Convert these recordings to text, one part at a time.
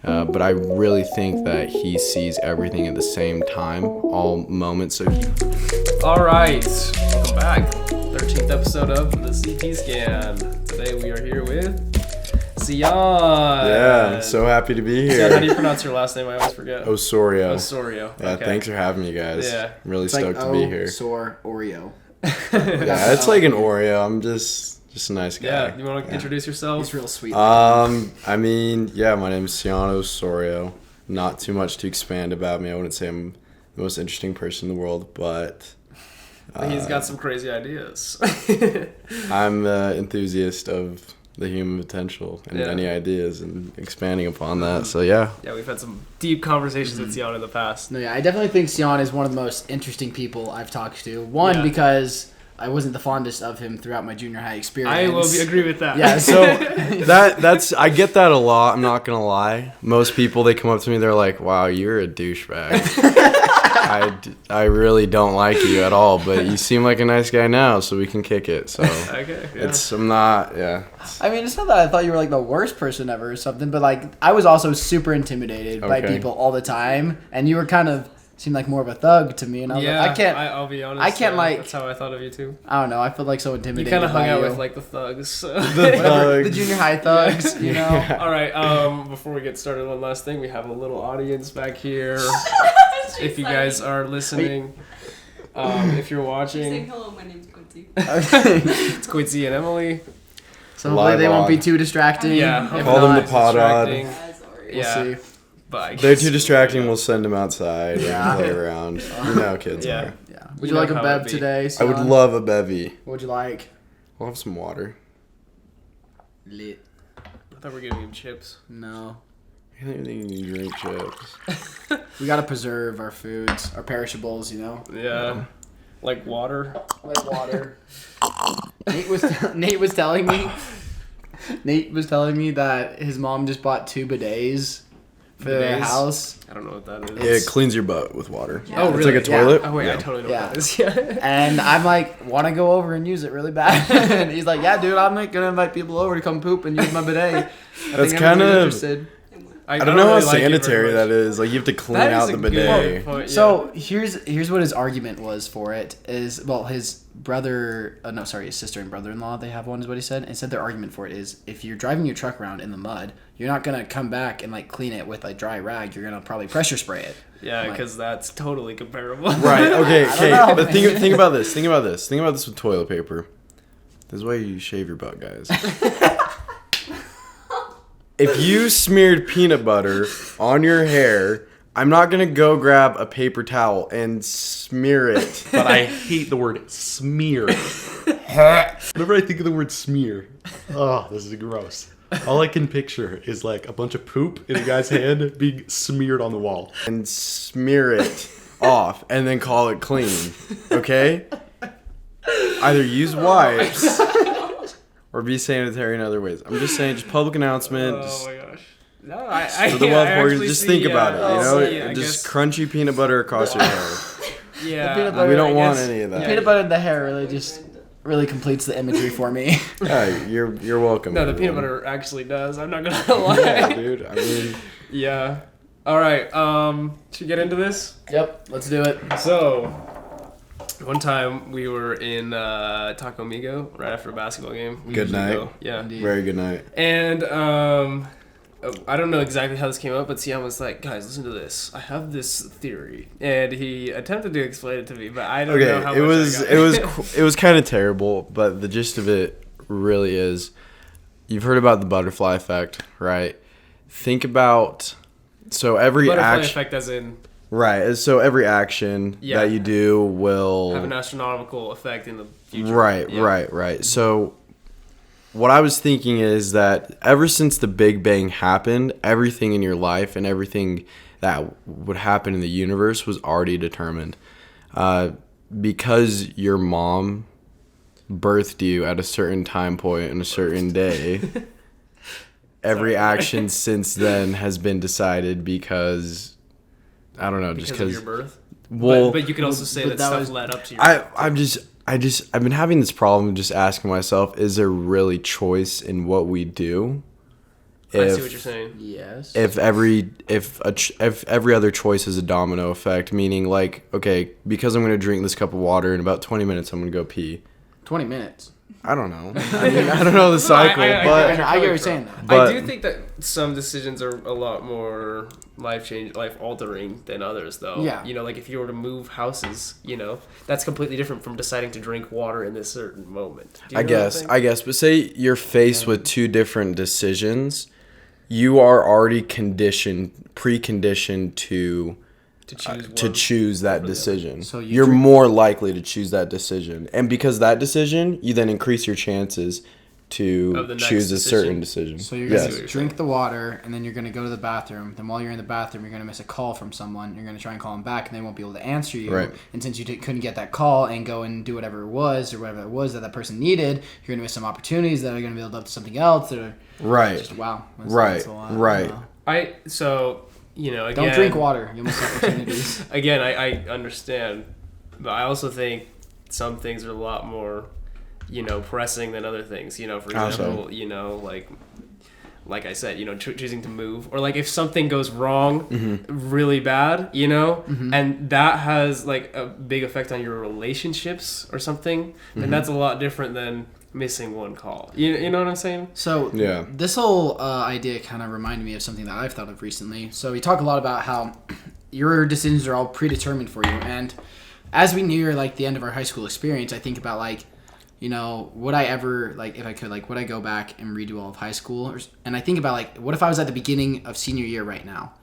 But I really think that he sees everything at the same time, all moments. So, all right, welcome back. 13th episode of the CT Scan. Today we are here with Cian. Yeah, I'm so happy to be here. Cian, how do you pronounce your last name? I always forget. Osorio. Osorio. Yeah, okay. Thanks for having me, guys. Yeah. I'm really stoked to be here. Osorio. Yeah, it's like an Oreo. I'm just a nice guy. Yeah, you want to introduce yourself? He's real sweet. My name is Cian Osorio. Not too much to expand about me. I wouldn't say I'm the most interesting person in the world, but he's got some crazy ideas. I'm an enthusiast of the human potential and many ideas and expanding upon that. So yeah. Yeah, we've had some deep conversations with Cian in the past. No, yeah, I definitely think Cian is one of the most interesting people I've talked to. One, because I wasn't the fondest of him throughout my junior high experience. I will agree with that. Yeah, so that's I get that a lot. I'm not gonna lie. Most people, they come up to me, they're like, "Wow, you're a douchebag." I really don't like you at all, but you seem like a nice guy now, so we can kick it. So okay, yeah. I'm not. Yeah. I mean, it's not that I thought you were like the worst person ever or something, but like I was also super intimidated by people all the time, and you were kind of seemed like more of a thug to me, and I was like, I'll be honest. I can't like. That's how I thought of you too. I don't know. I feel like so intimidated. You kind of hung out you. with like the thugs. So. The junior high thugs, you know. Yeah. All right. Before we get started, one last thing. We have a little audience back here. If you guys are listening, if you're watching, saying hello. My name's Quincy. It's Quincy and Emily. So hopefully they won't be too distracting. Yeah, if call them not, the pod odd. We'll see. But They're too distracting. We'll send them outside Yeah. and play around. You know how kids are. Yeah. Would you like a bev today, I Cian? would love a bevy. What would you like? We'll have some water. Lit. I thought we were giving him chips. No. I don't think you can drink chips. We gotta preserve our foods, our perishables, you know? Yeah. Like water. Like water. Nate was telling me that his mom just bought 2 bidets for their house. I don't know what that is. Yeah, it cleans your butt with water. Yeah. Oh, It's really? like a toilet. Oh, wait, Yeah. I totally know Yeah. what that is. Yeah. And I'm like, want to go over and use it really bad. And he's like, yeah, dude, I'm like gonna invite people over to come poop and use my bidet. That's kind of. interested. I don't know how really like it very sanitary much. that is. Like you have to clean That out is the a good bidet. point, yeah. So here's what his argument was for it is, well, his his sister and brother-in-law, they have one is what he said. And said their argument for it is if you're driving your truck around in the mud, you're not gonna come back and like clean it with a dry rag. You're gonna probably pressure spray it. Yeah, because that's totally comparable. Right. Okay. I Okay. don't know, But think about this. Think about this with toilet paper. This is why you shave your butt, guys. If you smeared peanut butter on your hair, I'm not gonna go grab a paper towel and smear it. But I hate the word smear. Whenever I think of the word smear, oh, this is gross. All I can picture is like a bunch of poop in a guy's hand being smeared on the wall. And smear it off and then call it clean. Okay? Either use wipes or be sanitary in other ways. I'm just saying, just public announcement. Oh my gosh. No, I For the love of organs, just think about it. You know, I just guess, crunchy peanut butter across your hair. yeah. peanut butter, We don't I want guess- any of that. Peanut butter in the hair really completes the imagery for me. Yeah, you're welcome. No, the peanut everyone. butter actually does. I'm not gonna lie. Yeah, dude. I mean, Yeah. All right. Should we get into this? Yep, let's do it. So, one time we were in Taco Amigo right after a basketball game. We Good usually night. go. Yeah. Indeed. very good night. And I don't know exactly how this came up, but Cian was like, "Guys, listen to this. I have this theory," and he attempted to explain it to me, but I don't know how Okay, much it was kind of terrible, but the gist of it really is, you've heard about the butterfly effect, right? Think about every butterfly action, effect, as in right? So every action that you do will have an astronomical effect in the future. Right, Yeah. right. So what I was thinking is that ever since the Big Bang happened, everything in your life and everything that would happen in the universe was already determined. Because your mom birthed you at a certain time point in a certain day, every action since then has been decided because, I don't know, just Because of because. your birth. Well, But you could also say but that that stuff was- led up to your I've been having this problem just asking myself, is there really choice in what we do? I see what you're saying. Yes. if every other choice is a domino effect, meaning like, okay, because I'm going to drink this cup of water in about 20 minutes, I'm going to go pee. 20 minutes. I don't know. I mean, I don't know the cycle, I get what you're saying, though. But- I do think that some decisions are a lot more life-altering than others, though. Yeah. You know, like if you were to move houses, you know, that's completely different from deciding to drink water in this certain moment. Do you I know what I'm guess. saying? But say you're faced with two different decisions, you are already preconditioned to choose that decision. So you're more likely to choose that decision, and because that decision, you then increase your chances to choose a certain decision. So you're going to drink the water, and then you're going to go to the bathroom. Then while you're in the bathroom, you're going to miss a call from someone. You're going to try and call them back, and they won't be able to answer you. Right. And since you couldn't get that call and go and do whatever it was that person needed, you're going to miss some opportunities that are going to build up to something else. That are Right. Just wow. Right. So, you know, again, don't drink water. You'll miss opportunities. Again, I understand, but I also think some things are a lot more, you know, pressing than other things. You know, for example, you know, like I said, you know, choosing to move, or like if something goes wrong really bad, you know, and that has like a big effect on your relationships or something, then that's a lot different than missing one call. You know what I'm saying? So Yeah. This whole idea kind of reminded me of something that I've thought of recently. So we talk a lot about how your decisions are all predetermined for you, and as we near like the end of our high school experience, I think about like, you know, would I ever, like, if I could, like, would I go back and redo all of high school? And I think about, like, what if I was at the beginning of senior year right now,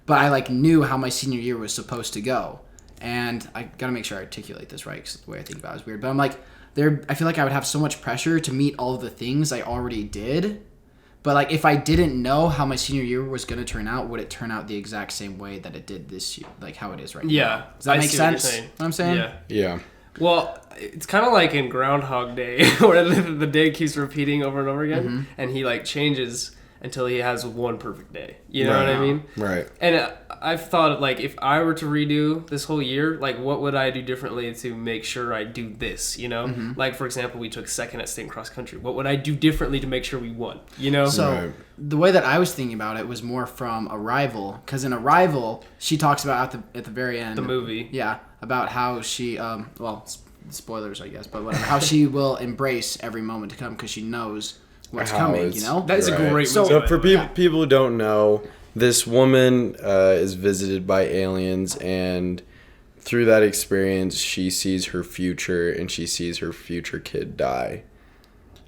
but I, like, knew how my senior year was supposed to go. And I got to make sure I articulate this right, because the way I think about it is weird. But I'm like, I feel like I would have so much pressure to meet all of the things I already did. But, like, if I didn't know how my senior year was going to turn out, would it turn out the exact same way that it did this year? Like, how it is right now. Does that make sense? What I'm saying? Yeah. Yeah. Well, it's kind of like in Groundhog Day, where the day keeps repeating over and over again, and he like changes until he has one perfect day. You know what I mean? Right. And I've thought, like, if I were to redo this whole year, like, what would I do differently to make sure I do this? You know, like for example, we took second at state and cross country. What would I do differently to make sure we won? You know. So the way that I was thinking about it was more from Arrival, because in Arrival, she talks about at the very end the movie. Yeah, about how she spoilers I guess, but whatever, how she will embrace every moment to come because she knows what's coming. You know, that is a great movie. So for people who don't know, this woman is visited by aliens, and through that experience, she sees her future, and she sees her future kid die.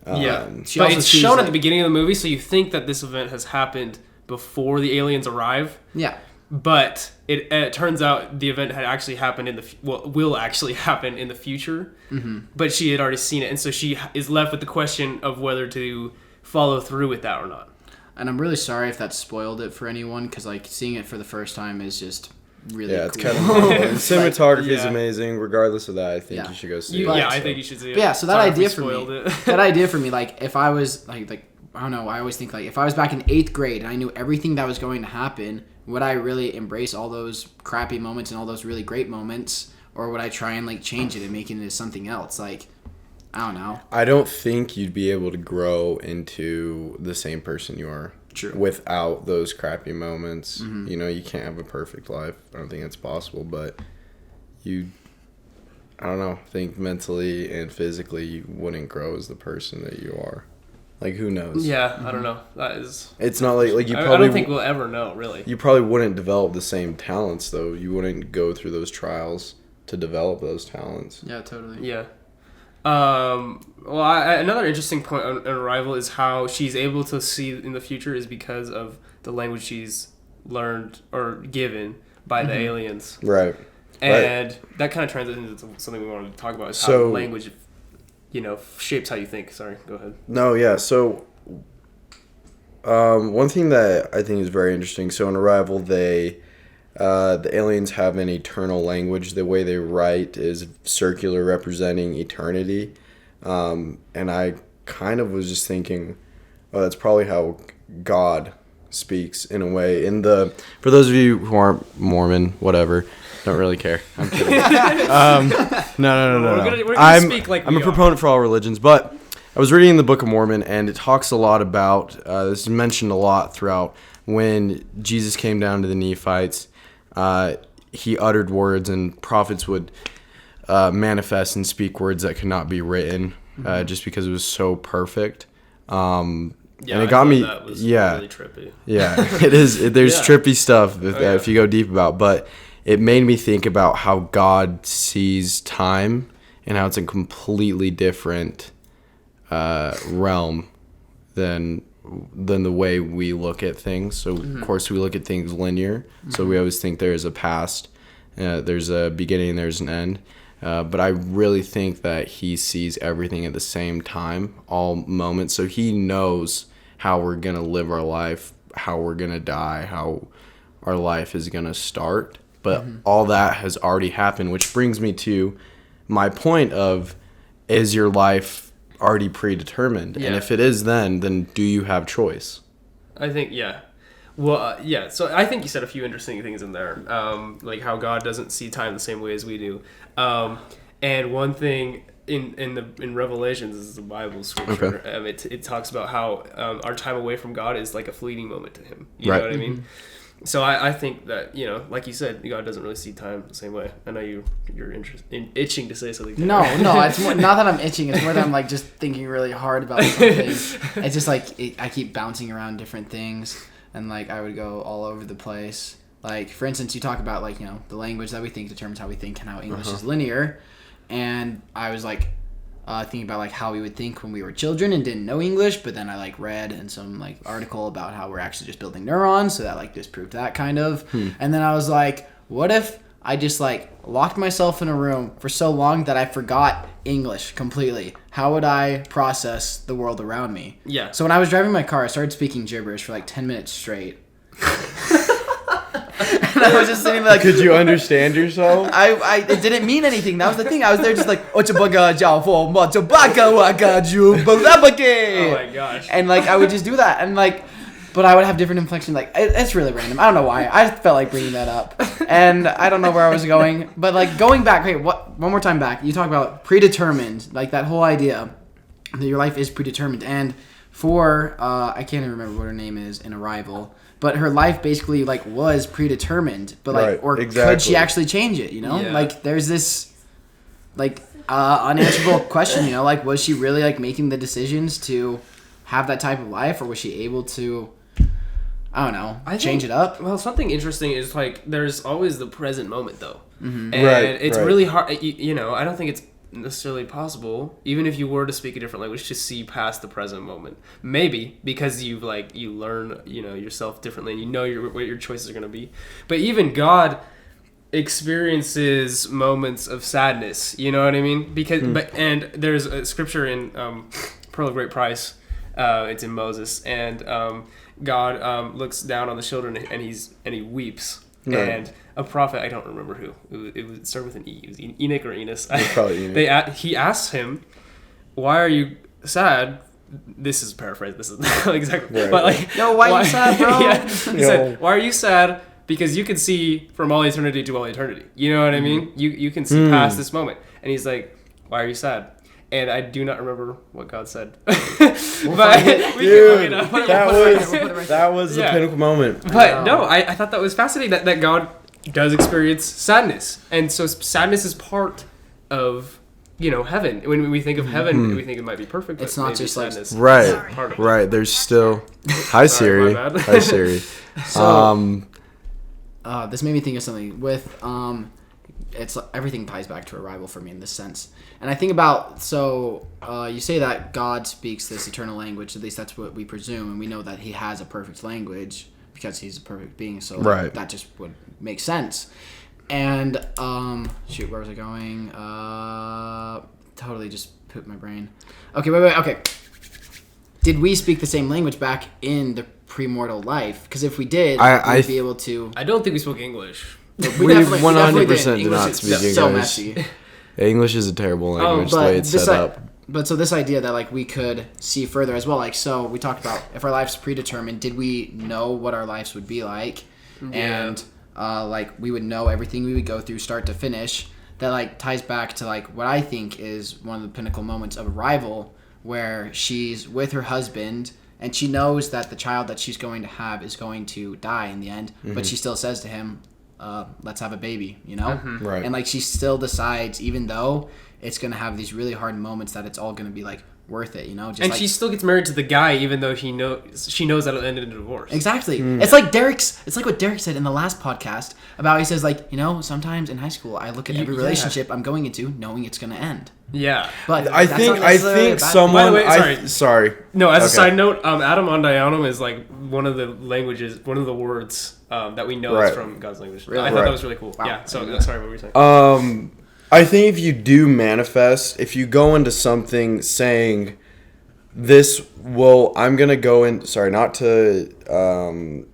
But it's shown at the beginning of the movie, so you think that this event has happened before the aliens arrive. Yeah. But it turns out the event had actually happened will actually happen in the future. But she had already seen it, and so she is left with the question of whether to follow through with that or not. And I'm really sorry if that spoiled it for anyone, because like seeing it for the first time is just really it's cool. kind of cool. Cinematography is amazing. Regardless of that, I think you should go see it. I think you should see it. But yeah, so that Sorry idea if for we me, spoiled it. that idea for me, like if I was like I don't know, I always think like if I was back in 8th grade and I knew everything that was going to happen, would I really embrace all those crappy moments and all those really great moments, or would I try and like change it and make it into something else? Like, I don't know. I don't think you'd be able to grow into the same person you are. True. Without those crappy moments. You know, you can't have a perfect life. I don't think it's possible, but I don't know, think mentally and physically you wouldn't grow as the person that you are. Like, who knows? Yeah, I don't know. That is. It's not like you probably. I don't think we'll ever know, really. You probably wouldn't develop the same talents, though. You wouldn't go through those trials to develop those talents. Yeah, totally. Yeah. Another interesting point on Arrival is how she's able to see in the future is because of the language she's learned or given by the aliens. Right. And that kind of transitions into something we wanted to talk about is how language, shapes how you think. Sorry, go ahead. No, yeah. So, one thing that I think is very interesting. So in Arrival, the aliens have an eternal language. The way they write is circular, representing eternity. And I kind of was just thinking, oh, that's probably how God speaks in a way. For those of you who aren't Mormon, whatever, don't really care. I'm kidding. No. We're gonna I'm speak like a proponent for all religions, but I was reading the Book of Mormon, and it talks a lot about, this is mentioned a lot throughout, when Jesus came down to the Nephites, he uttered words, and prophets would manifest and speak words that could not be written, just because it was so perfect. And it got me. That was really trippy. Yeah, it is. There's trippy stuff if you go deep about, but it made me think about how God sees time and how it's a completely different realm than the way we look at things. So of course we look at things linear. So we always think there's a past, there's a beginning, there's an end. But I really think that he sees everything at the same time, all moments. So he knows how we're going to live our life, how we're going to die, how our life is going to start. But all that has already happened, which brings me to my point of, is your life already predetermined? Yeah. And if it is, then do you have choice? I think, yeah. Well, yeah. So I think you said a few interesting things in there, like how God doesn't see time the same way as we do. And one thing in Revelations, this is the Bible scripture. Okay. It talks about how our time away from God is like a fleeting moment to Him. You know what I mean? So I think that, like you said, God doesn't really see time the same way. I know you're itching to say something. No, it's more, not that I'm itching. It's more that I'm like just thinking really hard about something. It's just like I keep bouncing around different things, and like I would go all over the place. Like for instance, you talk about like the language that we think determines how we think and how English is linear, and I was like thinking about like how we would think when we were children and didn't know English, but then I like read in some like article about how we're actually just building neurons, so that like disproved that kind of. And then I was like, what if I just like locked myself in a room for so long that I forgot English completely? How would I process the world around me? Yeah. So when I was driving my car, I started speaking gibberish for like 10 minutes straight. And I was just sitting there like, could you understand yourself? It didn't mean anything. That was the thing. I was there just like, oh my gosh. And like I would just do that, and like, but I would have different inflections. Like it's really random. I don't know why. I felt like bringing that up, and I don't know where I was going. But like going back, one more time back. You talk about predetermined, like that whole idea that your life is predetermined. And for I can't even remember what her name is in Arrival. But her life basically like was predetermined, but like, or could she actually change it? Yeah. Like there's this like unanswerable question. Like was she really like making the decisions to have that type of life, or was she able to, I don't know, change it up? Well, something interesting is like there's always the present moment though, and it's really hard. I don't think it's necessarily possible, even if you were to speak a different language, to see past the present moment. Maybe because you learn yourself differently, and what your choices are going to be. But even God experiences moments of sadness, you know what I mean? Because and there's a scripture in Pearl of Great Price, it's in Moses, and God looks down on the children and he weeps. Right. And a prophet, I don't remember who. It would start with an E. It was Enoch or Enos. Probably Enoch. He asked him, "Why are you sad?" This is paraphrased. This is not exactly. Right. But like, why are you sad, bro? Yeah. He said, "Why are you sad? Because you can see from all eternity to all eternity. You know what I mean? You can see past this moment." And he's like, "Why are you sad?" And I do not remember what God said. That was the pinnacle moment. But no, I thought that was fascinating that God does experience sadness. And so sadness is part of, heaven. When we think of heaven, we think it might be perfect. It's not just sadness. Right. There's still... Hi, Siri. Hi, Siri. So, this made me think of something with... it's everything ties back to Arrival for me in this sense. And I think about, you say that God speaks this eternal language, at least that's what we presume, and we know that he has a perfect language because he's a perfect being, so that just would make sense. And, where was I going? Totally just pooped my brain. Okay, wait, okay. Did we speak the same language back in the premortal life? Because if we did, we'd be able to... I don't think we spoke English. We 100% do not speak English. So messy. English is a terrible language, the way it's set up. But so this idea that like we could see further as well, like so we talked about if our life's predetermined, did we know what our lives would be like? Yeah. And like we would know everything we would go through start to finish. That like ties back to like what I think is one of the pinnacle moments of Arrival, where she's with her husband and she knows that the child that she's going to have is going to die in the end, but she still says to him, let's have a baby, you know? Right. And like she still decides, even though it's going to have these really hard moments, that it's all going to be like worth it, you know? Just And like, she still gets married to the guy, even though she knows that it'll end in a divorce. exactly. It's like what Derek said in the last podcast about, he says like, you know, sometimes in high school I look at every relationship I'm going into knowing it's going to end. Yeah. But I think someone. By the way, sorry. No, as a Okay. side note, Adam Ondianum is like one of the words that we know is from God's language. Really? I thought that was really cool. Wow. Yeah. So sorry, what were you saying? I think if you do manifest, if you go into something saying I'm gonna go in. Sorry, not to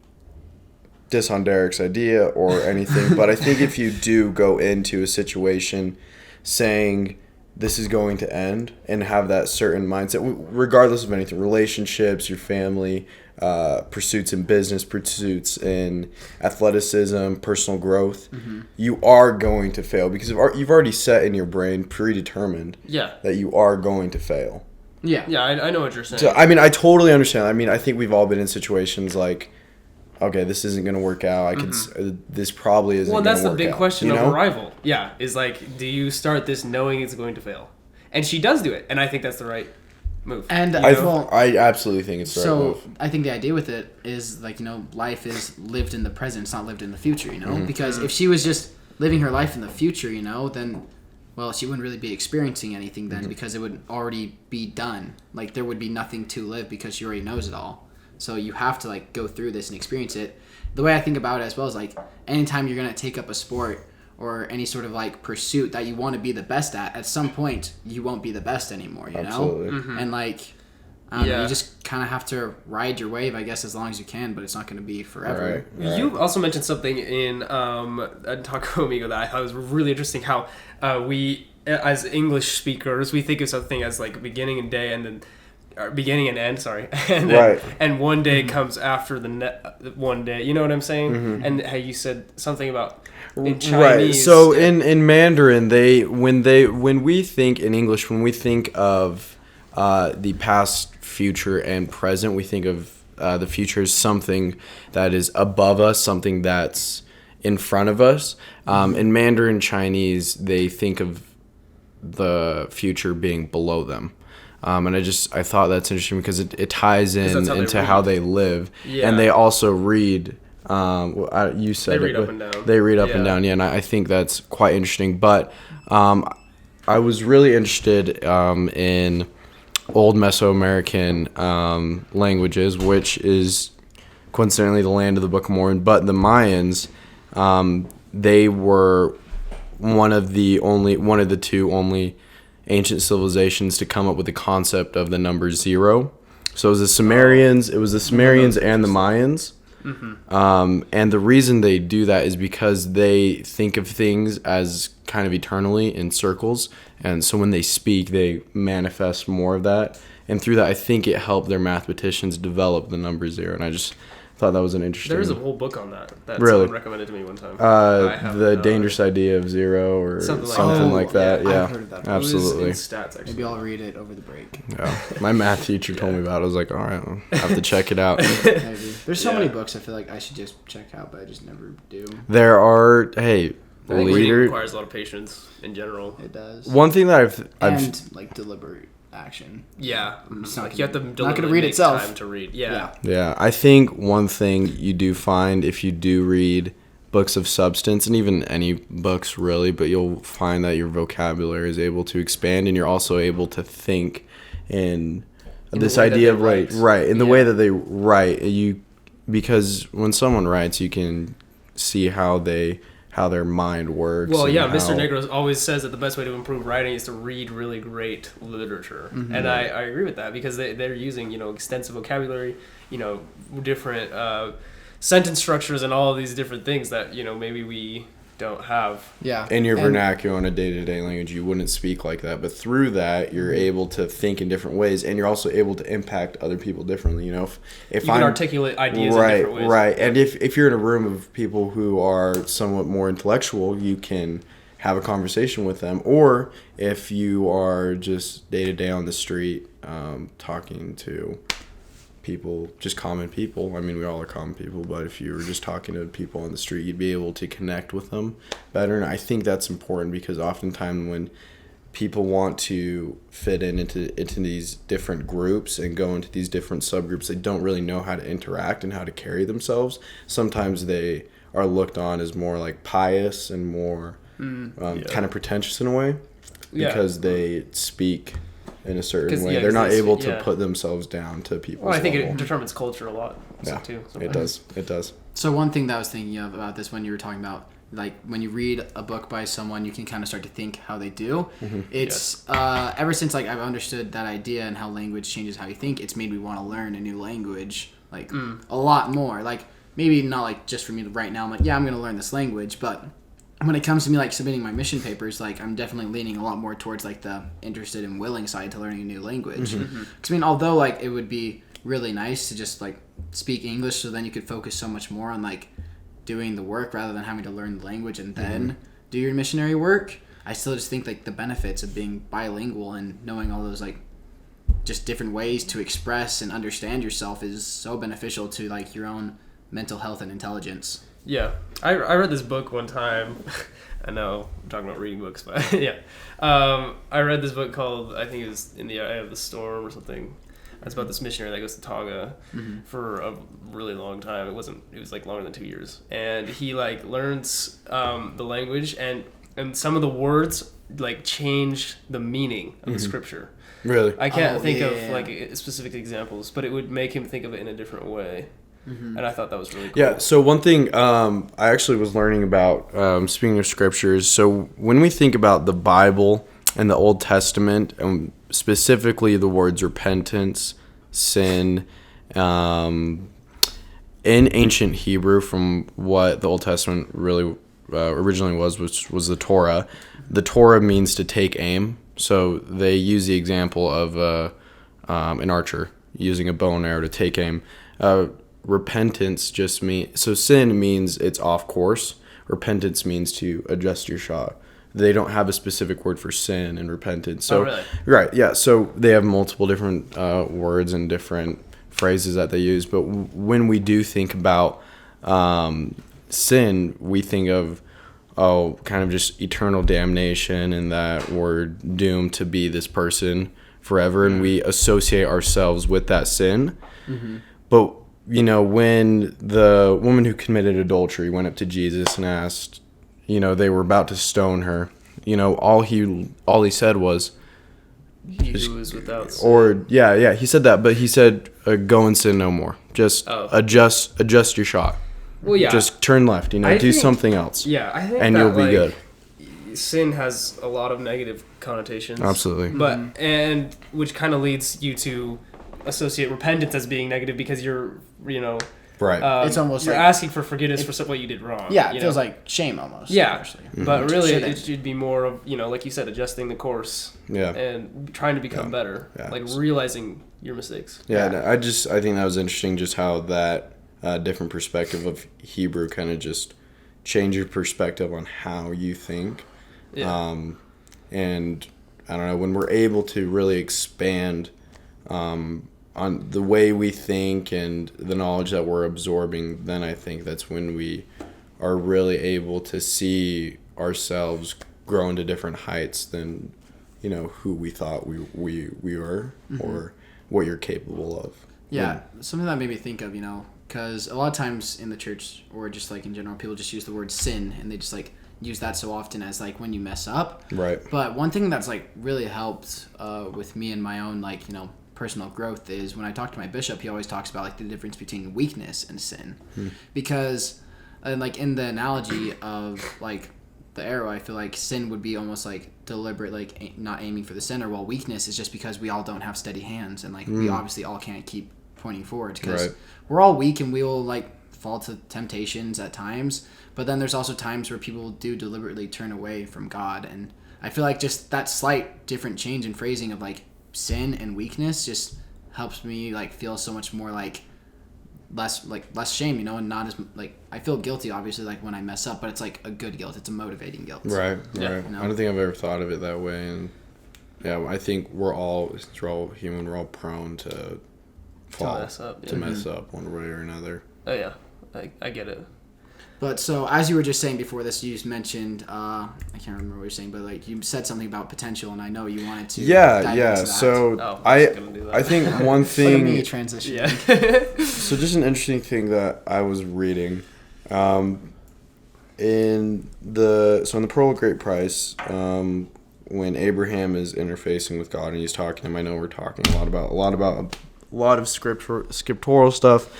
diss on Derek's idea or anything, but I think if you do go into a situation saying this is going to end and have that certain mindset, regardless of anything, relationships, your family, pursuits in business, pursuits in athleticism, personal growth, you are going to fail because you've already set in your brain, predetermined, that you are going to fail. Yeah. Yeah, I know what you're saying. So, I mean, I totally understand. I mean, I think we've all been in situations like, okay, this isn't going to work out. I could. This probably isn't going to work out. Well, that's the big question you know? of arrival. Yeah, is like, do you start this knowing it's going to fail? And she does do it, and I think that's the right move. And I absolutely think it's the right move. I think the idea with it is like, you know, life is lived in the present, it's not lived in the future, you know? Because if she was just living her life in the future, you know, then, well, she wouldn't really be experiencing anything then because it would already be done. Like, there would be nothing to live because she already knows it all. So you have to, like, go through this and experience it. The way I think about it as well is, like, anytime you're going to take up a sport or any sort of, like, pursuit that you want to be the best at some point, you won't be the best anymore, you Absolutely. know? And, like, I don't know, you just kind of have to ride your wave, I guess, as long as you can, but it's not going to be forever. Right. You also mentioned something in Taco Amigo that I thought was really interesting, how we, as English speakers, we think of something as, like, beginning and day and then beginning and end, sorry, and then, and one day comes after the one day. You know what I'm saying? And how you said something about in Chinese. Right. So in Mandarin, when we think in English, when we think of the past, future, and present, we think of the future as something that is above us, something that's in front of us. In Mandarin Chinese, they think of the future being below them. And I thought that's interesting because it ties in into how they live. Yeah. And they also read, you said they read up and down. They read up and down, yeah, and I think that's quite interesting. But I was really interested in old Mesoamerican languages, which is coincidentally the land of the Book of Mormon. But the Mayans, they were one of the two only ancient civilizations to come up with the concept of the number 0. So it was the Sumerians, and the Mayans. And the reason they do that is because they think of things as kind of eternally in circles, and so when they speak, they manifest more of that. And through that, I think it helped their mathematicians develop the number 0. And I just thought that was an interesting. There is a whole book on that really? Someone recommended to me one time. The dangerous idea of 0 or something like that. Yeah, I've heard of that. Absolutely. It was in stats, actually. Maybe I'll read it over the break. Yeah. My math teacher told me about it. I was like, all right, I'll have to check it out. Maybe. There's so many books I feel like I should just check out, but I just never do. There are, Reading requires a lot of patience in general. It does. One thing that I've and like deliberate action. Yeah, It's not you have to not going to read itself. Time to read. Yeah. Yeah, I think one thing you do find if you do read books of substance, and even any books really, but you'll find that your vocabulary is able to expand, and you're also able to think in this idea of the way that they write. Because when someone writes, you can see how their mind works. Well, yeah, Mr. Negros always says that the best way to improve writing is to read really great literature. And I agree with that because they're using, extensive vocabulary, different sentence structures and all of these different things that, maybe we don't have. Yeah. In your vernacular in a day-to-day language, you wouldn't speak like that. But through that, you're able to think in different ways, and you're also able to impact other people differently. If you can articulate ideas in different ways. Right. And if you're in a room of people who are somewhat more intellectual, you can have a conversation with them, or if you are just day to day on the street talking to people, just common people. I mean, we all are common people, but if you were just talking to people on the street, you'd be able to connect with them better. And I think that's important because oftentimes when people want to fit into these different groups and go into these different subgroups, they don't really know how to interact and how to carry themselves. Sometimes they are looked on as more like pious and more kind of pretentious in a way because they speak in a certain way. They're not able to put themselves down to people. Well, I think it determines culture a lot too. Sometimes. It does. So one thing that I was thinking of about this when you were talking about, like, when you read a book by someone, you can kind of start to think how they do. It's ever since like I've understood that idea and how language changes how you think, it's made me want to learn a new language like a lot more. Like, maybe not like just for me right now. I'm like, I'm going to learn this language, but when it comes to me like submitting my mission papers, like I'm definitely leaning a lot more towards like the interested and willing side to learning a new language. Because I mean, although like it would be really nice to just like speak English, so then you could focus so much more on like doing the work rather than having to learn the language and then do your missionary work. I still just think like the benefits of being bilingual and knowing all those like just different ways to express and understand yourself is so beneficial to like your own mental health and intelligence. Yeah, I read this book one time. I know I'm talking about reading books, but yeah. I read this book called, I think it was In the Eye of the Storm or something. It's about this missionary that goes to Tonga for a really long time. It was like longer than 2 years. And he like learns the language and some of the words like change the meaning of the scripture. Really? I can't think of like specific examples, but it would make him think of it in a different way. And I thought that was really cool. Yeah, so one thing I actually was learning about, speaking of scriptures, so when we think about the Bible and the Old Testament, and specifically the words repentance, sin, in ancient Hebrew, from what the Old Testament really originally was, which was the Torah means to take aim. So they use the example of an archer using a bow and arrow to take aim. Repentance just means, so sin means it's off course. Repentance means to adjust your shot. They don't have a specific word for sin and repentance. So, really? Right, yeah. So they have multiple different words and different phrases that they use. But when we do think about sin, we think of, kind of just eternal damnation and that we're doomed to be this person forever. And we associate ourselves with that sin. But when the woman who committed adultery went up to Jesus and asked, they were about to stone her, all he said was, he who is without sin. Or he said that, but he said, go and sin no more. Just adjust your shot. Well, yeah. Just turn left, do something else. Yeah, I think and you'll be good. Sin has a lot of negative connotations. Absolutely. But and which kind of leads you to associate repentance as being negative because you're, right. It's almost you're like asking for forgiveness for what you did wrong. Yeah, it feels like shame almost. Yeah, but really it should be more of, like you said, adjusting the course. Yeah. And trying to become better. Yeah. Like realizing your mistakes. Yeah, no, I think that was interesting just how that different perspective of Hebrew kind of just change your perspective on how you think. Yeah. And I don't know, when we're able to really expand on the way we think and the knowledge that we're absorbing, then I think that's when we are really able to see ourselves grow into different heights than, who we thought we were or what you're capable of. Yeah, something that made me think of, because a lot of times in the church or just like in general, people just use the word sin and they just like use that so often as like when you mess up. Right. But one thing that's like really helped with me and my own like, personal growth is when I talk to my bishop, he always talks about like the difference between weakness and sin. Because like in the analogy of like the arrow, I feel like sin would be almost like deliberate, like not aiming for the center, while weakness is just because we all don't have steady hands and like we obviously all can't keep pointing forward because we're all weak and we will like fall to temptations at times, but then there's also times where people do deliberately turn away from God. And I feel like just that slight different change in phrasing of like sin and weakness just helps me like feel so much more like less shame, you know, and not as like I feel guilty obviously like when I mess up, but it's like a good guilt. It's a motivating guilt. Right. Yeah. Right. You know? I don't think I've ever thought of it that way, and yeah, I think since we're all human, we're all prone to fall, mess up, to mess up one way or another. Oh yeah, I get it. But so as you were just saying before this, you just mentioned I can't remember what you were saying, but like you said something about potential, and I know you wanted to. dive into that. So I was gonna do that. I think one Look at thing. me transition. Yeah. So just an interesting thing that I was reading, in the Pearl of Great Price, when Abraham is interfacing with God and he's talking to him, I know we're talking a lot of scriptural stuff,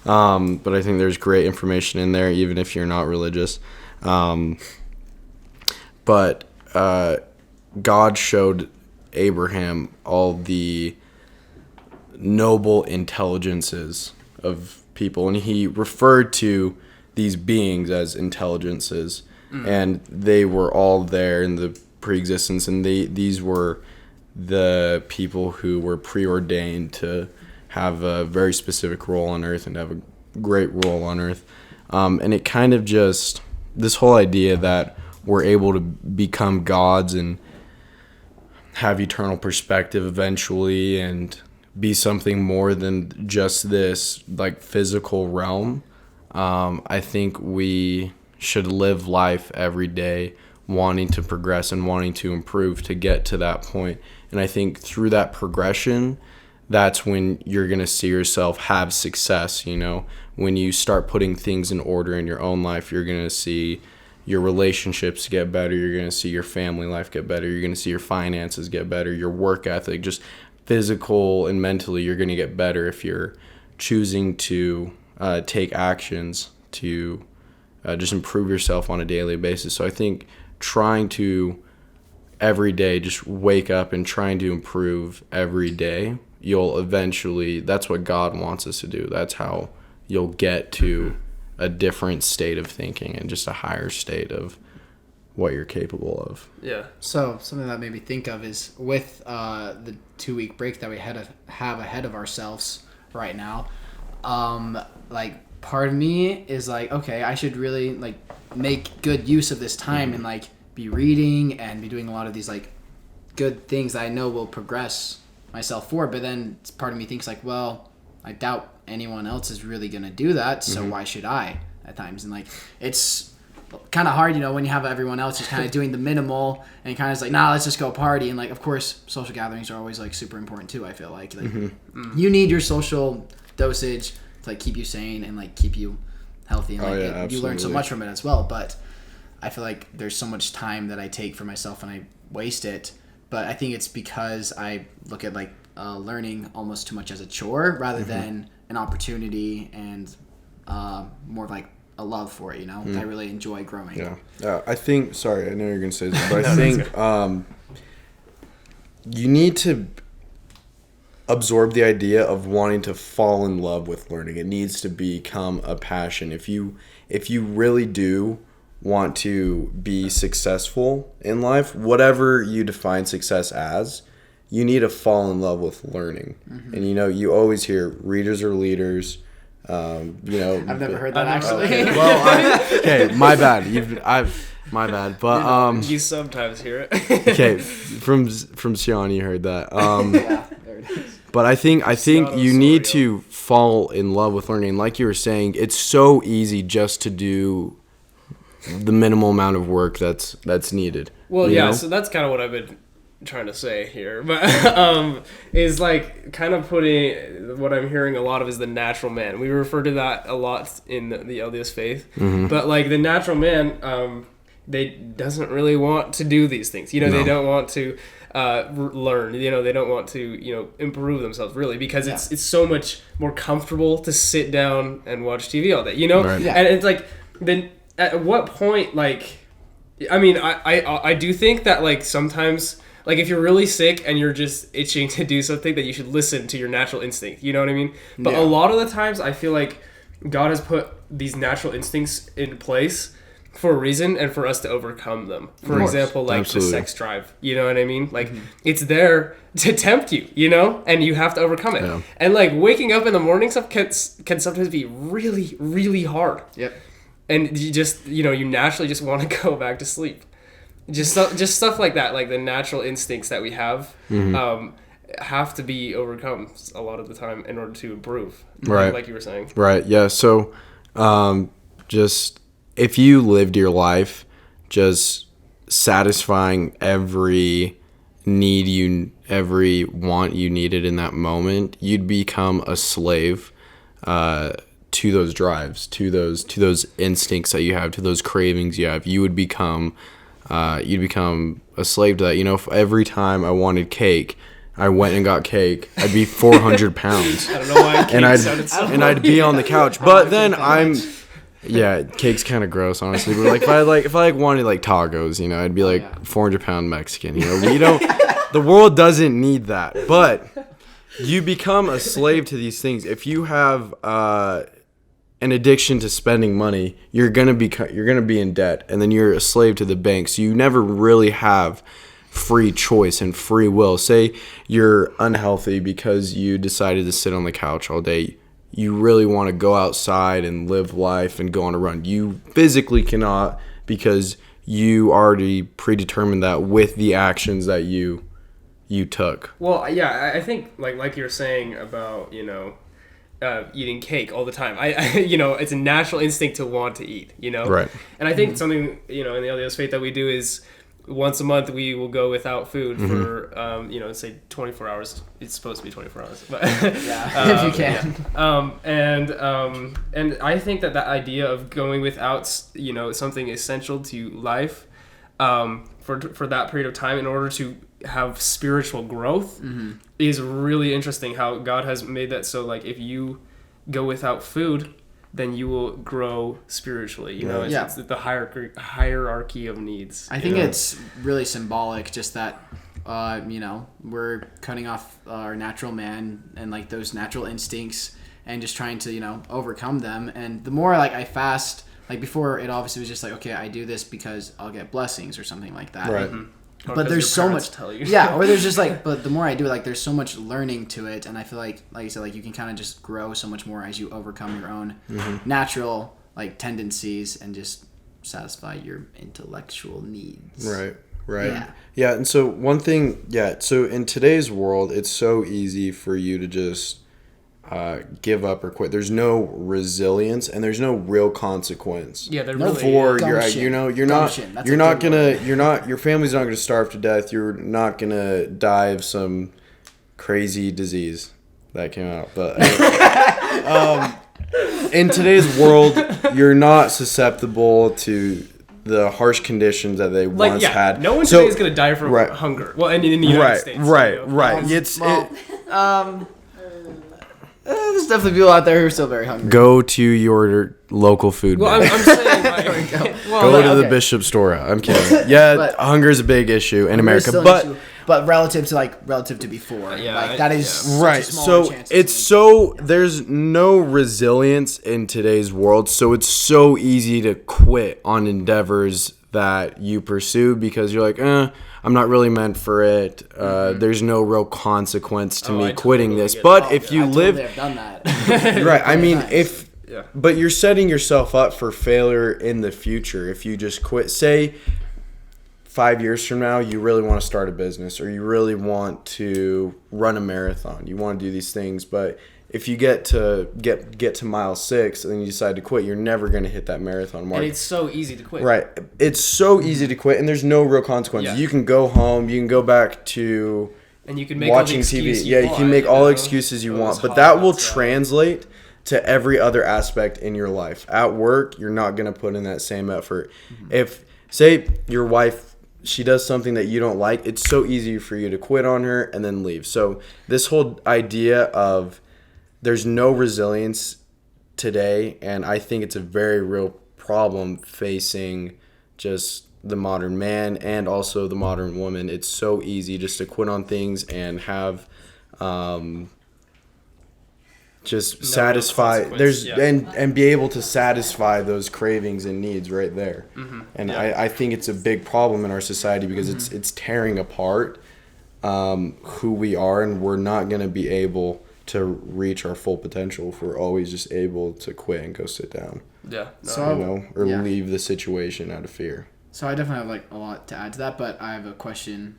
but I think there's great information in there, even if you're not religious. But God showed Abraham all the noble intelligences of people, and he referred to these beings as intelligences, and they were all there in the pre-existence, and these were the people who were preordained to have a very specific role on earth and have a great role on earth. And it kind of just, this whole idea that we're able to become gods and have eternal perspective eventually and be something more than just this like physical realm. I think we should live life every day wanting to progress and wanting to improve to get to that point. And I think through that progression, that's when you're going to see yourself have success. You know, when you start putting things in order in your own life, you're going to see your relationships get better. You're going to see your family life get better. You're going to see your finances get better, your work ethic, just physical and mentally, you're going to get better if you're choosing to take actions to just improve yourself on a daily basis. So I think trying to every day just wake up and trying to improve every day, you'll eventually, that's what God wants us to do. That's how you'll get to a different state of thinking and just a higher state of what you're capable of. Yeah. So something that made me think of is with the 2-week break that we have ahead of ourselves right now, like part of me is like, okay, I should really like make good use of this time and like be reading and be doing a lot of these like good things that I know will progress myself forward. But then part of me thinks like, well, I doubt anyone else is really gonna do that, so why should I at times? And like it's kind of hard, you know, when you have everyone else just kind of doing the minimal and kind of is like, nah, let's just go party. And like, of course, social gatherings are always like super important too. I feel like you need your social dosage to like keep you sane and like keep you healthy, and like you learn so much from it as well. But I feel like there's so much time that I take for myself and I waste it. But I think it's because I look at like learning almost too much as a chore rather than an opportunity and more of like a love for it, you know? I really enjoy growing. Yeah. I think, sorry, I know you're going to say this, but I think you need to absorb the idea of wanting to fall in love with learning. It needs to become a passion. If you really do want to be successful in life, whatever you define success as, you need to fall in love with learning. And you know, you always hear readers are leaders. You know, I've never heard that actually. Okay, my bad. My bad. But you sometimes hear it. okay, from Cian, you heard that. Yeah, there it is. But I think Cian you need Osorio. to fall in love with learning. Like you were saying, it's so easy just to do the minimal amount of work that's needed. Well, you yeah, know? so that's kind of what I've been trying to say here, but is like kind of putting what I'm hearing a lot of is the natural man. We refer to that a lot in the LDS faith, but like the natural man, they doesn't really want to do these things. You know, they don't want to learn. You know, they don't want to improve themselves really because it's so much more comfortable to sit down and watch TV all day. You know, Right. And it's like then at what point like. I mean, I do think that like sometimes. Like, if you're really sick and you're just itching to do something, that you should listen to your natural instinct. You know what I mean? But a lot of the times, I feel like God has put these natural instincts in place for a reason and for us to overcome them. For example, like Absolutely. the sex drive. You know what I mean? Like it's there to tempt you, you know, and you have to overcome it. Yeah. And like waking up in the morning stuff can sometimes be really, really hard. Yep. And you just, you know, you naturally just want to go back to sleep. Just stuff like that, like the natural instincts that we have, have to be overcome a lot of the time in order to improve. Right. Like you were saying. Right. Yeah. So, just if you lived your life just satisfying every every want you needed in that moment, you'd become a slave to those drives, to those instincts that you have, to those cravings you have. You'd become a slave to that. You know, if every time I wanted cake, I went and got cake, I'd be 400 pounds. I don't know why cake sounded so I'd be on the couch. But then cake's kind of gross, honestly. But like if I wanted like tacos, you know, I'd be like 400-pound Mexican. You know, we don't. The world doesn't need that. But you become a slave to these things. If you have an addiction to spending money, you're gonna be in debt, and then you're a slave to the bank. So you never really have free choice and free will. Say you're unhealthy because you decided to sit on the couch all day. You really want to go outside and live life and go on a run. You physically cannot because you already predetermined that with the actions that you took. Well, yeah, I think like you were saying about, you know, eating cake all the time. I you know, it's a natural instinct to want to eat, you know? Right. And I think something, you know, in the LDS faith that we do is once a month we will go without food for, you know, say 24 hours. It's supposed to be 24 hours. But If you can. Yeah. And I think that idea of going without, you know, something essential to life for that period of time in order to have spiritual growth is really interesting. How God has made that so, like, if you go without food, then you will grow spiritually. You know, it's the hierarchy of needs. I think it's really symbolic, just that, you know, we're cutting off our natural man and like those natural instincts and just trying to, you know, overcome them. And the more like I fast, like before, it obviously was just like, okay, I do this because I'll get blessings or something like that. Right. But there's so much, tell you. yeah, or there's just like, but the more I do it, like there's so much learning to it, and I feel like you said, like you can kind of just grow so much more as you overcome your own natural like tendencies and just satisfy your intellectual needs. Right. Yeah. Yeah, and so one thing, so in today's world, it's so easy for you to just give up or quit. There's no resilience and there's no real consequence. Yeah, they're No really For Gumption. you're not your family's not gonna starve to death. You're not gonna die of some crazy disease that came out. But in today's world, you're not susceptible to the harsh conditions that they once had. No one today is gonna die from hunger. Well, in the United States. Right. There's definitely people out there who are still very hungry. Go to your local food Well, bank. I'm saying, like, Go to the Bishop store. I'm kidding. Yeah, But- hunger is a big issue in America, Still an but issue, but relative to before, Yeah, like that is yeah. such a right. smaller So chance it's to- so there's no resilience in today's world, so it's so easy to quit on endeavors that you pursue because you're like, I'm not really meant for it. There's no real consequence to me I quitting totally this. get But it. if you I live totally have done that. right, I mean, Nice. but you're setting yourself up for failure in the future if you just quit. Say 5 years from now, you really want to start a business or you really want to run a marathon. You want to do these things, but if you get to mile 6 and then you decide to quit, you're never going to hit that marathon mark. And it's so easy to quit. Right. It's so easy to quit, and there's no real consequences. Yeah. You can go home. You can go back to And you can make watching all the TV. excuse Yeah, you want, can make all know? excuses you Oh, want, it's but hot that will outside. translate to every other aspect in your life. At work, you're not going to put in that same effort. If, say, your wife, she does something that you don't like, it's so easy for you to quit on her and then leave. So this whole idea of there's no resilience today, and I think it's a very real problem facing just the modern man and also the modern woman. It's so easy just to quit on things and have just No satisfy consequence, and be able to satisfy those cravings and needs right there. And Yeah. I think it's a big problem in our society because it's tearing apart who we are, and we're not going to be able to reach our full potential if we're always just able to quit and go sit down, Yeah. No, So- or Yeah. leave the situation out of fear. So I definitely have like a lot to add to that, but I have a question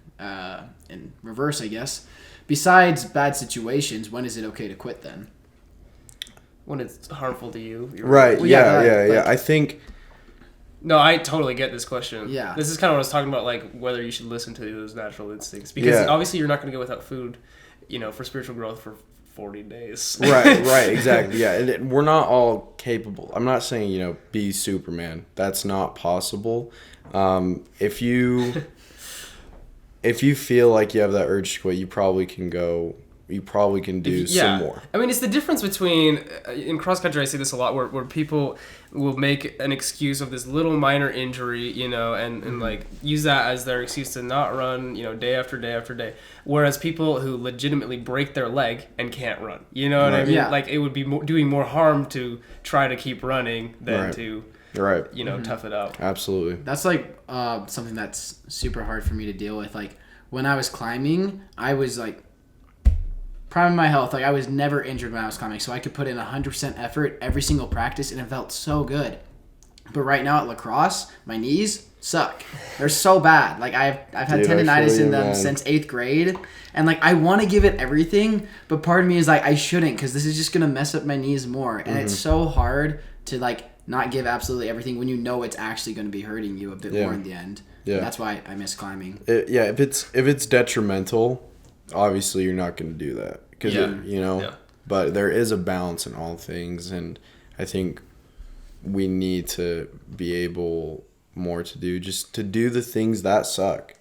in reverse, I guess. Besides bad situations, when is it okay to quit then? when it's harmful to you. Right. Well, yeah, Yeah. like- I think. No, I totally get this question. Yeah. This is kind of what I was talking about, like whether you should listen to those natural instincts, because Yeah. obviously you're not going to go without food, for spiritual growth for 40 days. Right, exactly. Yeah, and we're not all capable. I'm not saying, be Superman. That's not possible. If you feel like you have that urge to quit, you probably can do some more. I mean, it's the difference between, in cross country, I see this a lot, where people will make an excuse of this little minor injury, and like use that as their excuse to not run, day after day after day. Whereas people who legitimately break their leg and can't run, you know what I mean? Yeah. Like it would be doing more harm to try to keep running than Right. to, Right. tough it out. Absolutely. That's like something that's super hard for me to deal with. Like when I was climbing, I was like prime of my health. Like I was never injured when I was climbing, so I could put in 100% effort every single practice, and it felt so good. But right now at lacrosse, my knees suck. They're so bad. Like I've had Dude, I tendonitis feel in you, them man. since 8th grade, and like I want to give it everything, but part of me is like I shouldn't, because this is just gonna mess up my knees more, and it's so hard to like not give absolutely everything when you know it's actually going to be hurting you a bit Yeah. more in the end. Yeah. And that's why I miss climbing. If it's detrimental, obviously you're not going to do that because Yeah. Yeah. But there is a balance in all things, and I think we need to be able more to do the things that suck.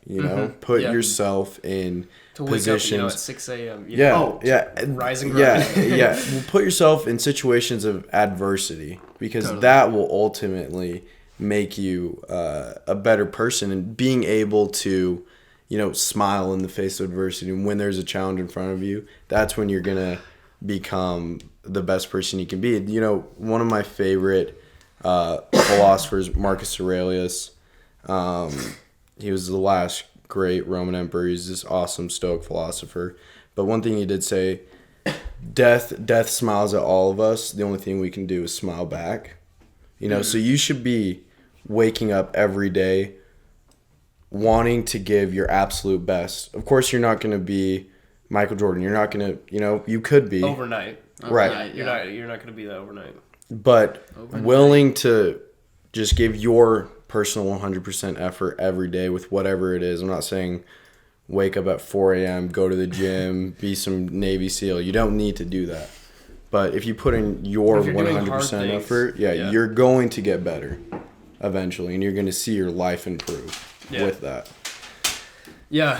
Put Yeah. yourself in To wake positions. up, at 6 a.m. Oh, Rise and Yeah, grind. yeah. Well, put yourself in situations of adversity, because Totally. that will ultimately make you a better person, and being able to, smile in the face of adversity. And when there's a challenge in front of you, that's when you're gonna become the best person you can be. One of my favorite philosophers, Marcus Aurelius. He was the last great Roman emperor. He's this awesome Stoic philosopher. But one thing he did say, death smiles at all of us. The only thing we can do is smile back. So you should be waking up every day wanting to give your absolute best. Of course, you're not going to be Michael Jordan. You're not going to, you could be. Overnight. Right. You're not going to be that overnight. But willing to just give your personal 100% effort every day with whatever it is. I'm not saying wake up at 4 a.m., go to the gym, be some Navy SEAL. You don't need to do that. But if you put in your If you're doing hard 100% things, effort, yeah. you're going to get better eventually, and you're going to see your life improve with that. Yeah.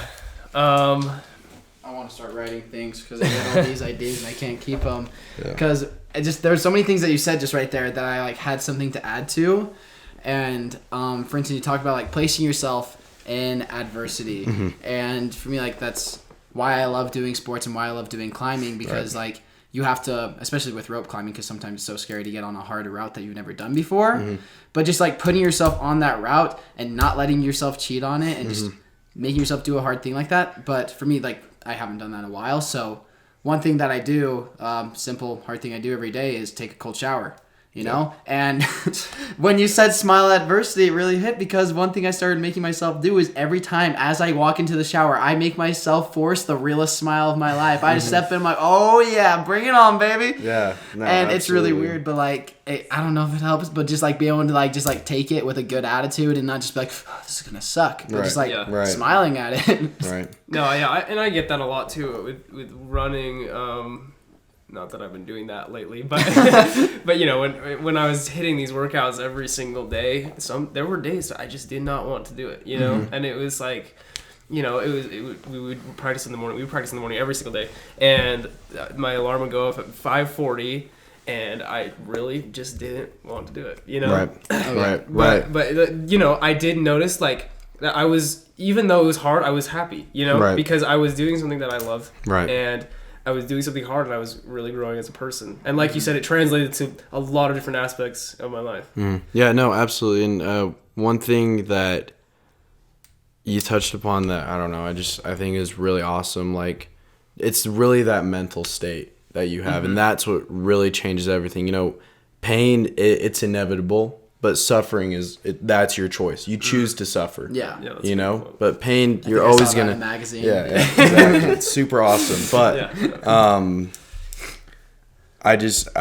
I want to start writing things because I get all these ideas and I can't keep them. Because there's so many things that you said just right there that I like had something to add to. And for instance, you talked about like placing yourself in adversity. And for me, like that's why I love doing sports and why I love doing climbing, because like you have to, especially with rope climbing, because sometimes it's so scary to get on a harder route that you've never done before. But just like putting yourself on that route and not letting yourself cheat on it and just making yourself do a hard thing like that. But for me, like I haven't done that in a while. So one thing that I do, simple, hard thing I do every day is take a cold shower. And when you said smile at adversity, it really hit, because one thing I started making myself do is every time as I walk into the shower, I make myself force the realest smile of my life. I just step in, I'm like, oh yeah, bring it on, baby. Yeah. No, And it's really absolutely. weird, but like, I don't know if it helps, but just like being able to like, just like take it with a good attitude and not just be like, oh, this is going to suck. But just like Right. smiling at it. Right. No, yeah, I get that a lot too with running. Not that I've been doing that lately, but but when I was hitting these workouts every single day, there were days I just did not want to do it, and it was like, we would practice in the morning. We would practice in the morning every single day, and my alarm would go off at 5:40. And I really just didn't want to do it, Right. But I did notice like that even though it was hard, I was happy, Right. because I was doing something that I loved. Right. And I was doing something hard and I was really growing as a person. And like you said, it translated to a lot of different aspects of my life. Yeah, no, absolutely. And one thing that you touched upon that, I don't know, I think is really awesome. Like, it's really that mental state that you have. And that's what really changes everything. You know, pain, it's inevitable. But suffering that's your choice. You choose to suffer. Yeah. You know? But pain, you're I always saw that going in a to... magazine. Yeah, exactly. It's super awesome. But I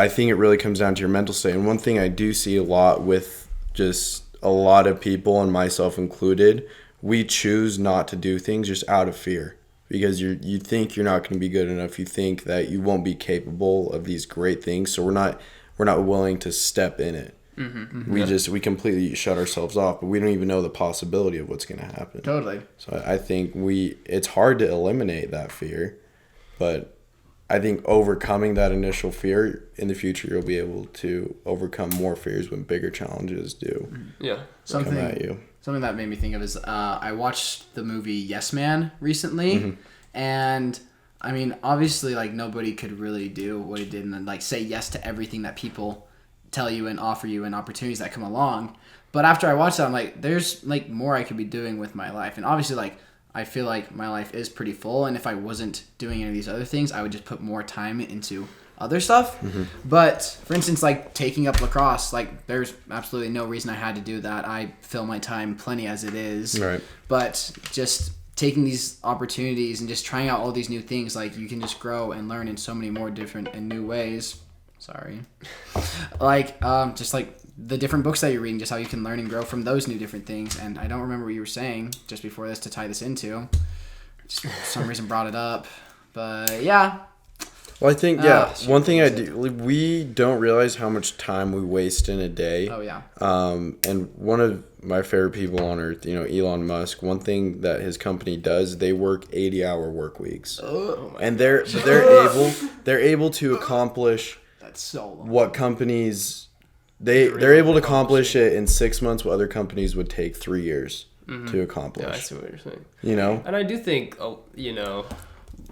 think it really comes down to your mental state. And one thing I do see a lot with just a lot of people, and myself included, we choose not to do things just out of fear. Because you think you're not going to be good enough. You think that you won't be capable of these great things. So we're not willing to step in it. We completely shut ourselves off, but we don't even know the possibility of what's going to happen. Totally. So I think it's hard to eliminate that fear, but I think overcoming that initial fear in the future, you'll be able to overcome more fears when bigger challenges do come at you. Something that made me think of is I watched the movie Yes Man recently, and I mean, obviously, like, nobody could really do what he did and then, like, say yes to everything that people tell you and offer you and opportunities that come along. But after I watched that, I'm like, there's, like, more I could be doing with my life. And obviously, like, I feel like my life is pretty full, and if I wasn't doing any of these other things, I would just put more time into other stuff. But, for instance, like, taking up lacrosse, like, there's absolutely no reason I had to do that. I fill my time plenty as it is. Right. But just taking these opportunities and just trying out all these new things, like, you can just grow and learn in so many more different and new ways. Sorry. Like, just like the different books that you're reading, just how you can learn and grow from those new different things. And I don't remember what you were saying just before this to tie this into. Just for some reason brought it up. But yeah. Well, I think, one thing we don't realize how much time we waste in a day. Oh, yeah. And one of my favorite people on earth, you know, Elon Musk, one thing that his company does, they work 80-hour work weeks. And they're able to accomplish so long. what companies they're able to accomplish it in 6 months, what other companies would take 3 years to accomplish. Yeah, I see what you're saying. You know, and I do think, you know,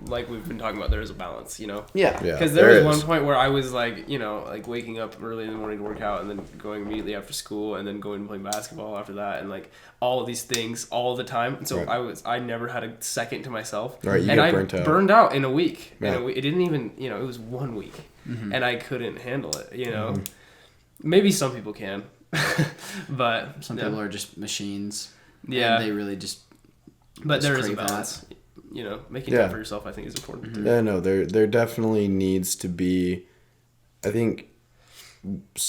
like we've been talking about, there is a balance. You know, yeah. Because there was one point where I was like, you know, like waking up early in the morning to work out, and then going immediately after school, and then going and playing basketball after that, and like all of these things all the time. And so I never had a second to myself. Right, you and get burned out in a week. Yeah. It didn't even, you know, it was 1 week. And I couldn't handle it, you know. Maybe some people can, but some people are just machines. Yeah, and they really just. But there is a balance. You know, making time for yourself, I think, is important. Yeah, no, there definitely needs to be. I think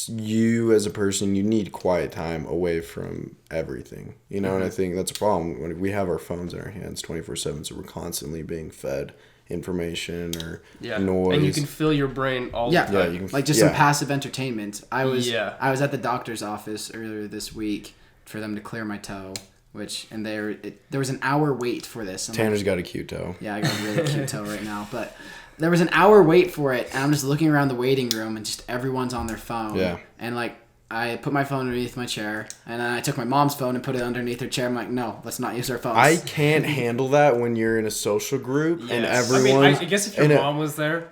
you as a person, you need quiet time away from everything. You know, and I think that's a problem when we have our phones in our hands 24/7, so we're constantly being fed information or noise, and you can fill your brain all the time. Yeah, you can, like just some passive entertainment. I was at the doctor's office earlier this week for them to clear my toe, there was an hour wait for this. Tanner's got a cute toe. Yeah, I got a really cute toe right now, but there was an hour wait for it, and I'm just looking around the waiting room, and just everyone's on their phone. Yeah, and like, I put my phone underneath my chair, and then I took my mom's phone and put it underneath her chair. I'm like, no, let's not use our phones. I can't handle that when you're in a social group and everyone. I guess if your mom was there,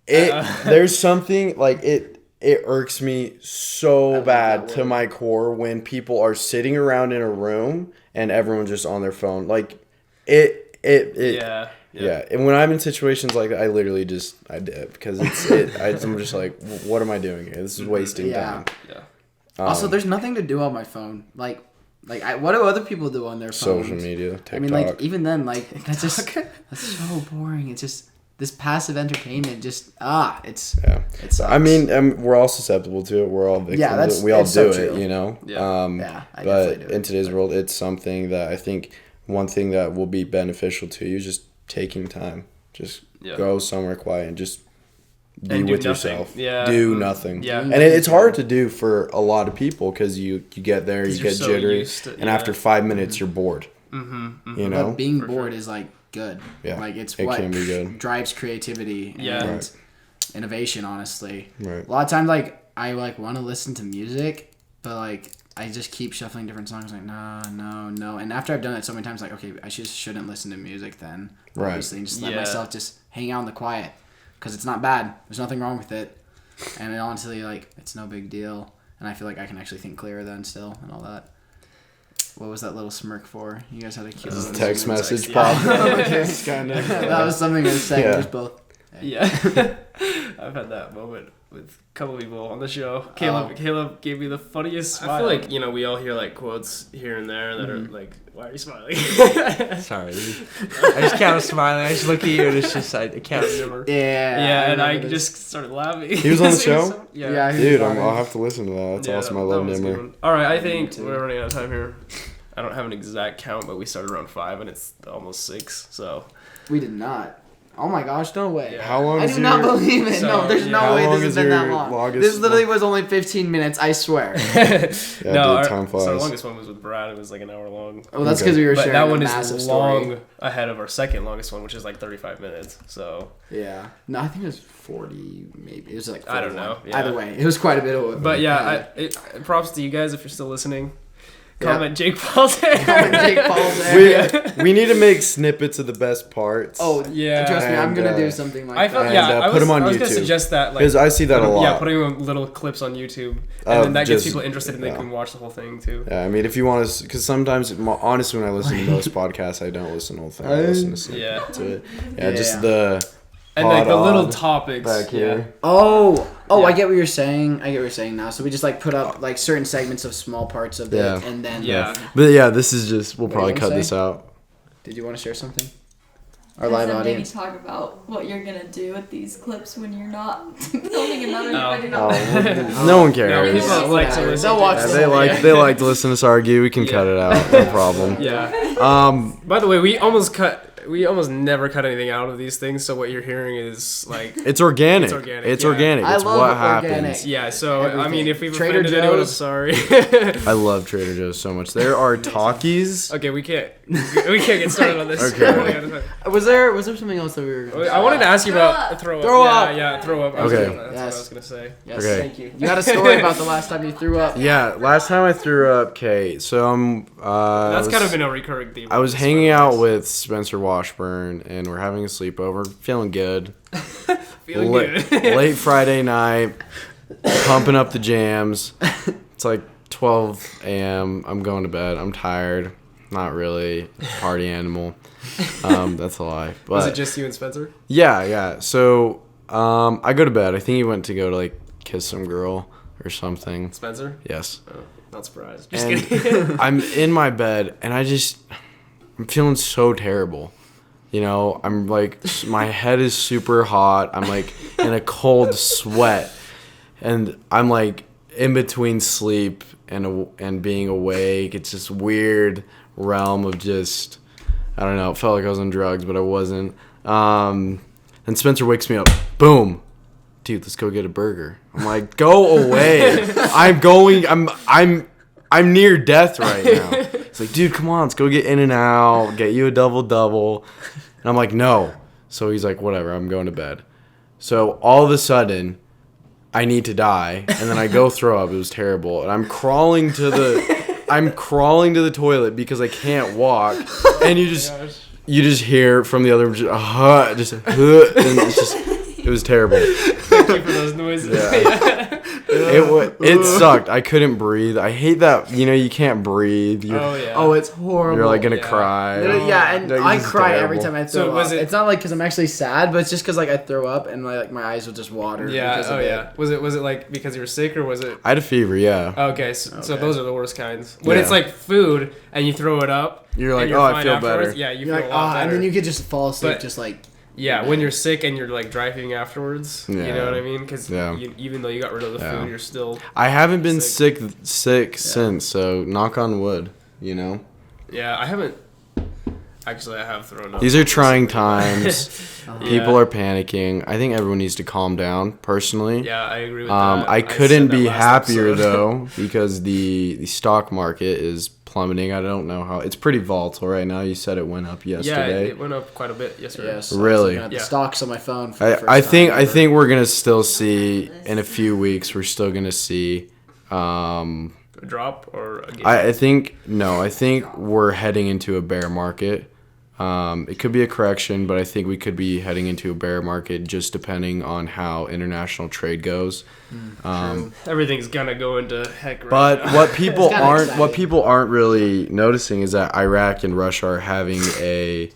there's something like it irks me so bad to my core when people are sitting around in a room and everyone's just on their phone. Like Yeah. And when I'm in situations like that, I literally I dip because I'm just like, what am I doing here? This is wasting time. Yeah. Also, there's nothing to do on my phone. What do other people do on their phones? Social media, TikTok. I mean, like, even then, like, that's so boring. It's just this passive entertainment. It sucks. I mean, we're all susceptible to it. We're all victims. We all do it, you know. Yeah. I but do in today's world, it's something that I think one thing that will be beneficial to you is just taking time. Just go somewhere quiet and just be with yourself. Yeah. Do nothing. Yeah. And it's hard to do for a lot of people because you get there, you get jittery, and after 5 minutes you're bored. You know? But being bored is like good. Yeah. Like it can be good. Drives creativity and innovation, honestly. Right. A lot of times like I want to listen to music, but like I just keep shuffling different songs like no. And after I've done it so many times, like, okay, I just shouldn't listen to music then. Right. Obviously, and just let myself just hang out in the quiet. because it's not bad. There's nothing wrong with it, and honestly, like, it's no big deal. And I feel like I can actually think clearer then still and all that. What was that little smirk for? You guys had a cute little text message pop. That was something I was saying. Yeah. Just both. Yeah. I've had that moment with a couple people on the show. Caleb gave me the funniest smile. I feel like, we all hear like quotes here and there that are like, why are you smiling? Sorry. I just can't smiling. I just look at you and it's just, I can't remember. Yeah. And I just started laughing. He was on the show? Yeah. Dude, I'll have to listen to that. That's awesome. I love Nimmer. All right, I think we're running out of time here. I don't have an exact count, but we started around 5 and it's almost 6, so. We did not. Oh my gosh, no way. Yeah. How long I is do not believe it. No, there's no way this has been that long. This literally was only 15 minutes, I swear. Time flies. So our longest one was with Brad. It was like an hour long. Oh, that's because we were sharing that one a is massive long story. ahead of our second longest one, which is like 35 minutes. So yeah, no, I think it was 40, maybe it was like 41. I don't know. Yeah. Either way, it was quite a bit of. But yeah, props to you guys if you're still listening. Comment Jake Paul's hair. Comment Jake Paul's hair. We need to make snippets of the best parts. Oh yeah, trust me, I'm And, gonna do something like I felt, that. yeah, put them on I was YouTube. gonna suggest that, like, Because I see that a lot. Yeah, putting little clips on YouTube, and then that gets people interested, and they can watch the whole thing too. Yeah, I mean, if you want to, because sometimes, honestly, when I listen to most podcasts, I don't listen to the whole thing. I listen to snippets to it. Yeah, just the. And like the little topics back here. Oh, Yeah. I get what you're saying. I get what you're saying now. So we just like put up like certain segments of small parts of it, and then But yeah, this is just. We'll What probably do you cut wanna this say? out. Did you want to share something? Our I live said audience. Maybe talk about what you're gonna do with these clips when you're not filming another. No one cares. People like to listen. They'll watch. Yeah, they like to listen to us argue. We can cut it out. No problem. Yeah. By the way, we almost never cut anything out of these things, so what you're hearing is like It's organic. It's organic, It's yeah. organic. I It's love what organic. happens. yeah. So I mean, if we've Trader offended anyone, I'm Joe's. sorry. I love Trader Joe's so much. There are Takis. Okay, we can't get started on this. Okay. Was there something else that we were? Gonna I wanted to ask you about throw up. Throw up. Yeah, throw up. Okay. That's what I Yes. was gonna say. Yes, Okay. thank you. You had a story about the last time you threw up. Yeah, last time I threw up, Kate. So That's kind of been a recurring theme. I was hanging out with Spencer Washburn, and we're having a sleepover, feeling good. feeling good. Late Friday night, pumping up the jams. It's like 12 a.m. I'm going to bed. I'm tired. Not really a party animal. That's a lie. But Was it just you and Spencer? Yeah. So I go to bed. I think he went to go to like kiss some girl or something. Spencer? Yes. Oh, not surprised. Just And kidding. I'm in my bed, and I'm feeling so terrible. You know, I'm like, my head is super hot. I'm like in a cold sweat, and I'm like in between sleep and being awake. It's this weird realm of just, I don't know. It felt like I was on drugs, but I wasn't. And Spencer wakes me up. Boom. Dude, let's go get a burger. I'm like, go away. I'm near death right now. It's like, dude, come on, let's go get In-N-Out, get you a double. And I'm like, no. So he's like, whatever, I'm going to bed. So all of a sudden, I need to die, and then I go throw up. It was terrible. And I'm crawling to the toilet because I can't walk. And you just hear from the other room, and it was terrible. Thank you for those noises. Yeah. It sucked. I couldn't breathe. I hate that. You know, you can't breathe. Oh yeah. Oh, it's horrible. You're like gonna Yeah. cry. Yeah, and Like, I this is cry terrible. every time I throw So was up. it- It's not like because I'm actually sad, but it's just because like I throw up and my eyes will just water. Yeah. because Oh of yeah. it. Was it like because you were sick or was it? I had a fever. Yeah. Okay, so Okay. those are the worst kinds. When Yeah. it's like food and you throw it up, You're like, and oh, I fine feel afterwards, better. Yeah, you You're feel like a lot better. and then you could just fall asleep, But- just like. Yeah, when you're sick and you're like driving afterwards, you Yeah. know what I mean? Because Yeah. even though you got rid of the Yeah. food, you're still. I haven't been sick since. So knock on wood. You know. Yeah, I haven't. Actually, I have thrown up. These are trying recently. times. People are panicking. I think everyone needs to calm down. Personally. Yeah, I agree with that. I said couldn't that be last happier episode. though because the stock market is plummeting. I don't know how. It's pretty volatile right now. You said it went up Yeah, yesterday. it went up quite a bit yesterday. Yes. Really? I was looking at the Yeah. stocks on my phone. For the first I time think ever. we're gonna still see in a few weeks. We're still gonna see. A drop or a gain? I think we're heading into a bear market. It could be a correction, but I think we could be heading into a bear market just depending on how international trade goes. Everything's gonna go into heck right But now. what people kinda aren't exciting. really noticing is that Iraq and Russia are having a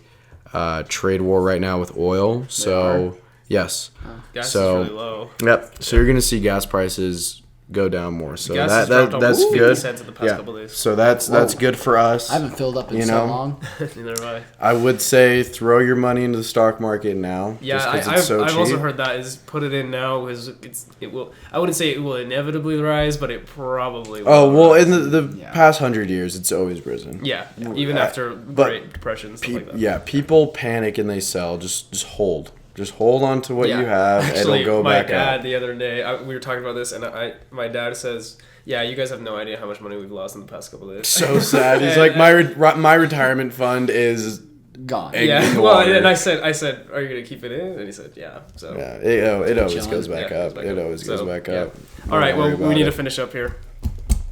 trade war right now with oil. So yes, Gas so- is really low. yep. So you're gonna see gas prices go down more. So Gas has dropped that's almost 50 good. cents in the past couple days. So that's good for us. I haven't filled up in You so know? long. Neither have I would say throw your money into the stock market now. Yeah, just 'cause I've it's so cheap. also heard that is put it in now because it will. I wouldn't say it will inevitably rise, but it probably will. Oh well, in the Yeah. past 100 years, it's always risen. Yeah, even after Great Depression and stuff like that. Yeah, people panic and they sell. Just hold. Just hold on to what you have. Actually, It'll go my back dad up. the other day, we were talking about this, and my dad says, "Yeah, you guys have no idea how much money we've lost in the past couple of days." So sad. He's And, like, my retirement fund is. Gone. Egg in yeah. the Well, water. and I said, "Are you gonna keep it in?" And he said, "Yeah." So. Yeah, it always Chilling. goes back Yeah, up. It always goes So, back yeah. up. All right. Don't Well, worry we about need to it. finish up here.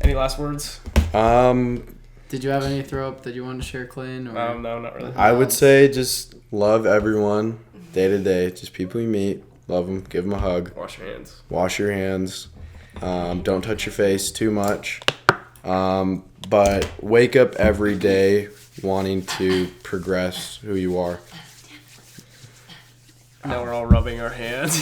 Any last words? Did you have any throw up that you wanted to share, Clayton? Or? No, not really. I would say just love everyone day to day. Just people you meet, love them, give them a hug, Wash your hands. wash your hands, don't touch your face too much, but wake up every day wanting to progress who you are. Now we're all rubbing our hands.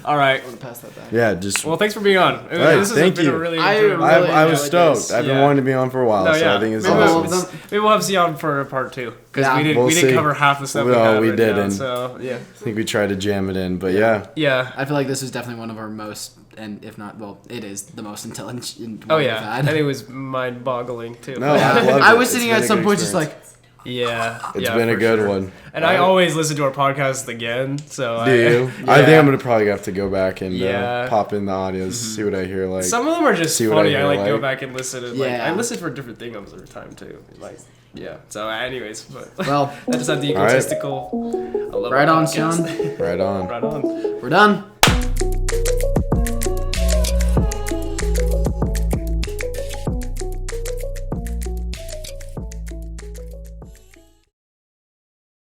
All right. Pass that back. Yeah, just. Well, thanks for being on. Hey, This has thank been you. a really I enjoyable- really I was enjoyed stoked. this. I've been Yeah. wanting to be on for a while, No, so yeah. I think it's Maybe awesome. Maybe we'll have Cian for part 2 because Yeah. we We'll didn't see. cover half the stuff we No, had we written down, didn't. so yeah, I think we tried to jam it in, but yeah. yeah. I feel like this is definitely one of our most, and if not, well, it is the most intelligent Oh one yeah, we've had. and it was mind-boggling too. No, Yeah. I loved I it. was It's sitting been at a some good point just experience. like, Yeah, It's yeah, been a for good sure. one. And I always listen to our podcast again, so Do you? Yeah. I think I'm gonna probably have to go back and Yeah. pop in the audios, see what I hear like. Some of them are just See what funny. I I hear, like go like. back and listen and like Yeah. I listen for different things every time too. Like yeah. So anyways, but well, that just had the All right. egotistical. I love right our on, podcast. Sean. Right on. Right on. We're done.